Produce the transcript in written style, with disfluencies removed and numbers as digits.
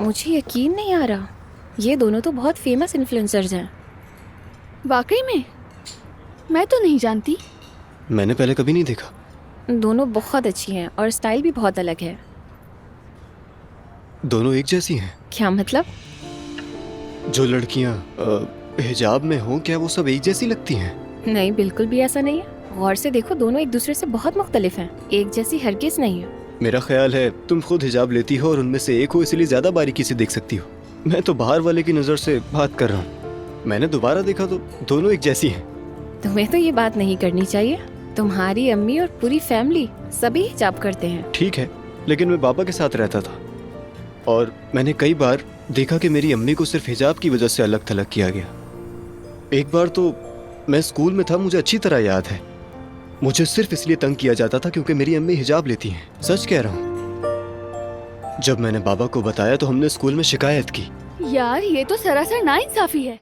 मुझे यकीन नहीं आ रहा, ये दोनों तो बहुत फेमस इन्फ्लुएंसर्स हैं। वाकई में? मैं तो नहीं जानती। मैंने पहले कभी नहीं देखा। दोनों बहुत अच्छी हैं और स्टाइल भी बहुत अलग है। दोनों एक जैसी हैं? क्या मतलब? जो लड़कियां हिजाब में हों, क्या वो सब एक जैसी लगती हैं? नहीं, बिल्कुल भी ऐसा नहीं है। गौर से देखो, दोनों एक दूसरे से बहुत मुख्तलिफ हैं। एक जैसी हरगिज नहीं है। मेरा ख्याल है तुम खुद हिजाब लेती हो और उनमें से एक हो, इसलिए ज्यादा बारीकी से देख सकती हो। मैं तो बाहर वाले की नजर से बात कर रहा हूँ। मैंने दोबारा देखा तो दोनों एक जैसी हैं। तुम्हें तो ये बात नहीं करनी चाहिए। तुम्हारी अम्मी और पूरी फैमिली सभी हिजाब करते हैं। ठीक है, लेकिन मैं पापा के साथ रहता था और मैंने कई बार देखा कि मेरी अम्मी को सिर्फ हिजाब की वजह से अलग थलग किया गया। एक बार तो मैं स्कूल में था, मुझे अच्छी तरह याद है, मुझे सिर्फ इसलिए तंग किया जाता था क्योंकि मेरी अम्मी हिजाब लेती हैं। सच कह रहा हूँ। जब मैंने बाबा को बताया तो हमने स्कूल में शिकायत की। यार, ये तो सरासर नाइंसाफी है।